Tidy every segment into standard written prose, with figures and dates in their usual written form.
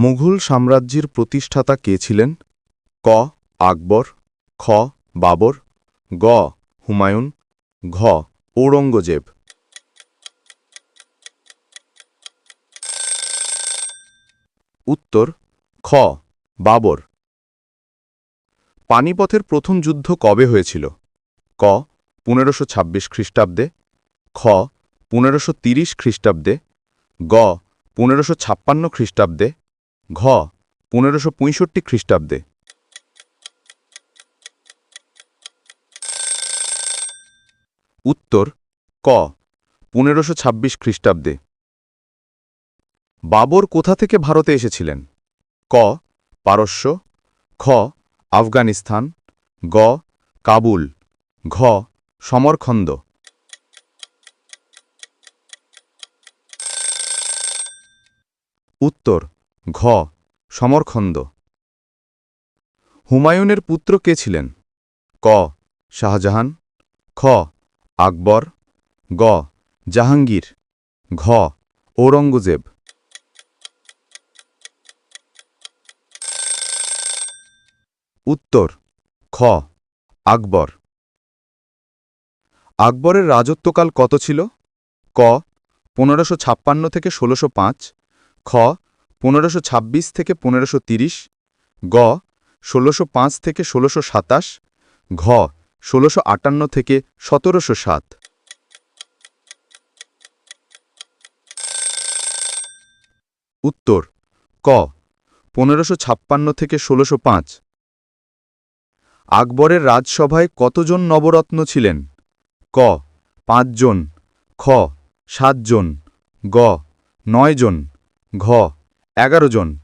মুঘল সাম্রাজ্যের প্রতিষ্ঠাতা কে ছিলেন? ক. আকবর, খ. বাবর, গ. হুমায়ুন, ঘ. ঔরঙ্গজেব। উত্তর খ. বাবর। পানিপথের প্রথম যুদ্ধ কবে হয়েছিল? ক. 1526 খ্রিস্টাব্দে, খ. 1530 খ্রিস্টাব্দে, গ. 1556 খ্রিস্টাব্দে, ঘ. 1565 খ্রিস্টাব্দে। উত্তর ক. 1526 খ্রিস্টাব্দে। বাবর কোথা থেকে ভারতে এসেছিলেন? ক. পারস্য, খ. আফগানিস্তান, গ. কাবুল, ঘ. সমরখন্দ। উত্তর ঘ. সমরখন্দ। হুমায়ুনের পুত্র কে ছিলেন? ক. শাহজাহান, খ. আকবর, গ. জাহাঙ্গীর, ঘ. ঔরঙ্গজেব। উত্তর খ. আকবর। আকবরের রাজত্বকাল কত ছিল? ক. 1556 থেকে 1605, খ. 1526 থেকে 1530, গ. 1605 থেকে 1627, ঘ. 1658 থেকে 1707। উত্তর ক. 1556 থেকে 1605। আকবরের রাজসভায় কতজন নবরত্ন ছিলেন? ক. 5 জন, খ. 7 জন, গ. 9 জন, ঘ. 11 জন।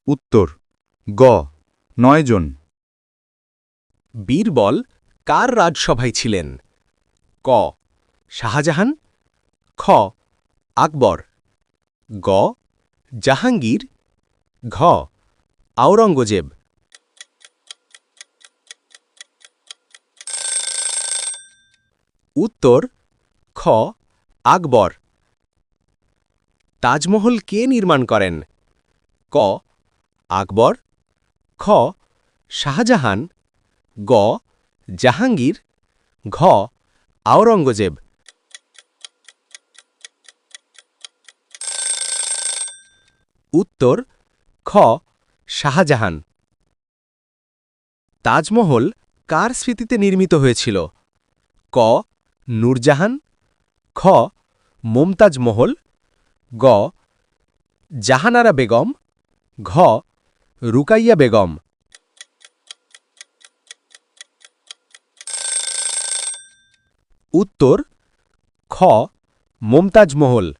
উত্তর গ. 9 জন। বীরবল কার রাজসভায় ছিলেন? ক. শাহজাহান, খ. আকবর, গ. জাহাঙ্গীর, ঘ. ঔরঙ্গজেব। উত্তর খ. আকবর। তাজমহল কে নির্মাণ করেন? ক. আকবর, খ. শাহজাহান, গ. জাহাঙ্গীর, ঘ. ঔরঙ্গজেব। উত্তর খ. শাহজাহান। তাজমহল কার স্মৃতিতে নির্মিত হয়েছিল? ক. নূরজাহান, খ. মুমতাজ মহল, গ. জাহানারা বেগম, ঘ. রুকাইয়া বেগম। উত্তর খ. মুমতাজ মহল।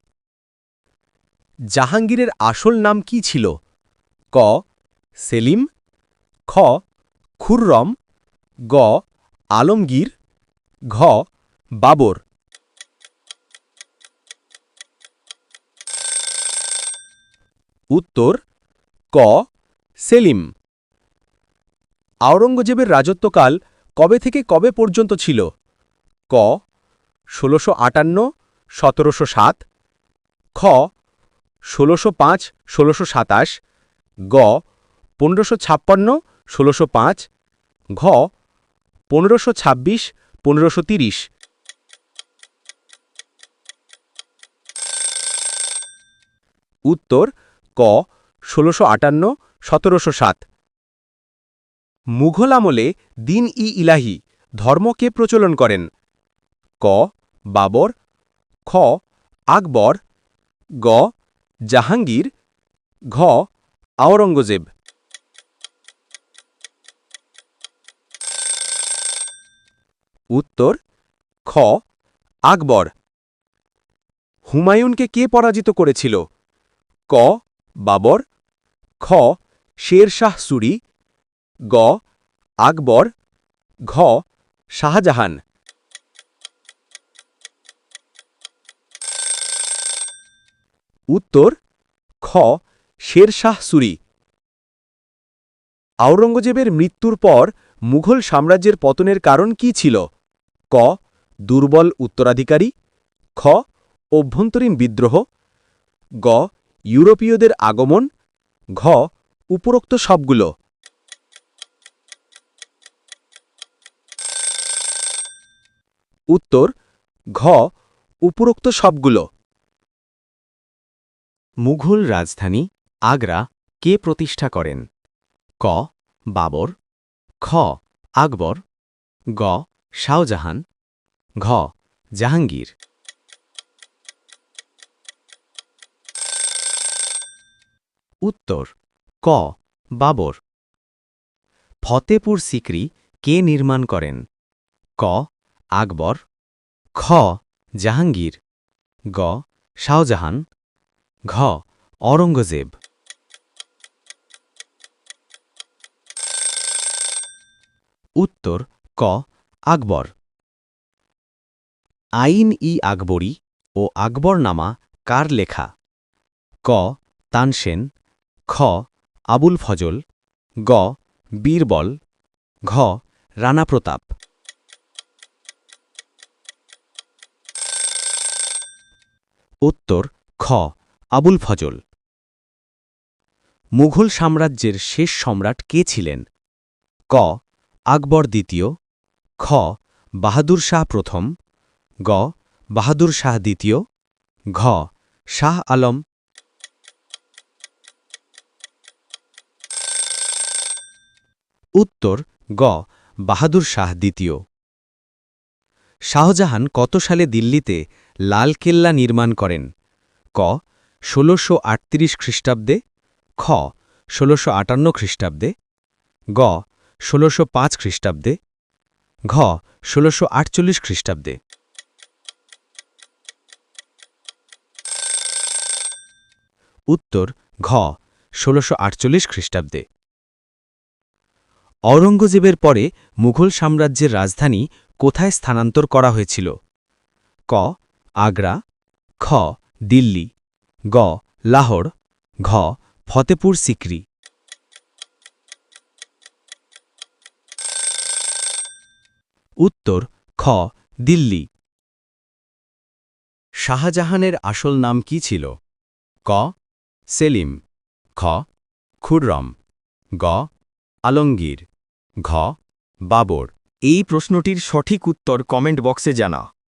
জাহাঙ্গীরের আসল নাম কি ছিল? ক. সেলিম, খ. খুররম, গ. আলমগীর, ঘ. বাবর। উত্তর ক. সেলিম। আওরঙ্গজেবের রাজত্বকাল কবে থেকে কবে পর্যন্ত ছিল? ক. 1658-1707, খ. 1605-1627, গ. 1556-1605, ঘ. 1526-1530। উত্তর ক. 1658-1707। মুঘল আমলে দিন-ই-ইলাহি ধর্ম কে প্রচলন করেন? ক. বাবর, খ. আকবর, গ. জাহাঙ্গীর, ঘ. ঔরঙ্গজেব। উত্তর খ. আকবর। হুমায়ুনকে কে পরাজিত করেছিল? ক. বাবর, খ. শের শাহ সুরি, গ. আকবর, ঘ. শাহজাহান। উত্তর খ. শের শাহ সুরি। আওরঙ্গজেবের মৃত্যুর পর মুঘল সাম্রাজ্যের পতনের কারণ কি ছিল? ক. দুর্বল উত্তরাধিকারী, খ. অভ্যন্তরীণ বিদ্রোহ, গ ইউরোপীয়দের আগমন, ঘ উপরোক্ত সবগুলো। উত্তর ঘ উপরোক্ত সবগুলো। মুঘল রাজধানী আগ্রা কে প্রতিষ্ঠা করেন? ক বাবর, খ আকবর, গ শাহজাহান, ঘ জাহাঙ্গীর। উত্তর ক বাবর। ফতেপুর সিক্রি কে নির্মাণ করেন? ক আকবর, খ জাহাঙ্গীর, গ শাহজাহান, ঘ অরঙ্গজেব। উত্তর ক আকবর। আইন-ই আকবরী ও আকবরনামা কার লেখা? ক তানসেন, খ আবুল ফজল, গ বীরবল, ঘ রানা প্রতাপ। উত্তর খ আবুল ফজল। মুঘল সাম্রাজ্যের শেষ সম্রাট কে ছিলেন? ক আকবর দ্বিতীয়, খ বাহাদুর শাহ প্রথম, গ বাহাদুর শাহ দ্বিতীয়, ঘ শাহ আলম। উত্তর গ বাহাদুর শাহ দ্বিতীয়। শাহজাহান কত সালে দিল্লিতে লাল কেল্লা নির্মাণ করেন? ক ১৬৩৮ খ্রিস্টাব্দে, খ ১৬৫৮ খ্রিস্টাব্দে, গ ১৬০৫ খ্রিস্টাব্দে, ঘ ১৬৪৮ খ্রিস্টাব্দে। উত্তর ঘ ১৬৪৮ খ্রিস্টাব্দে। অরঙ্গজেবের পরে মুঘল সাম্রাজ্যের রাজধানী কোথায় স্থানান্তর করা হয়েছিল? ক আগ্রা, খ দিল্লি, গ লাহোর, ঘ ফতেপুর সিক্রি। উত্তর খ দিল্লি। শাহজাহানের আসল নাম কি ছিল? ক সেলিম, খ খুররম, গ আলমগীর, ঘ বাবর। এই প্রশ্নটির সঠিক উত্তর কমেন্ট বক্সে জানা।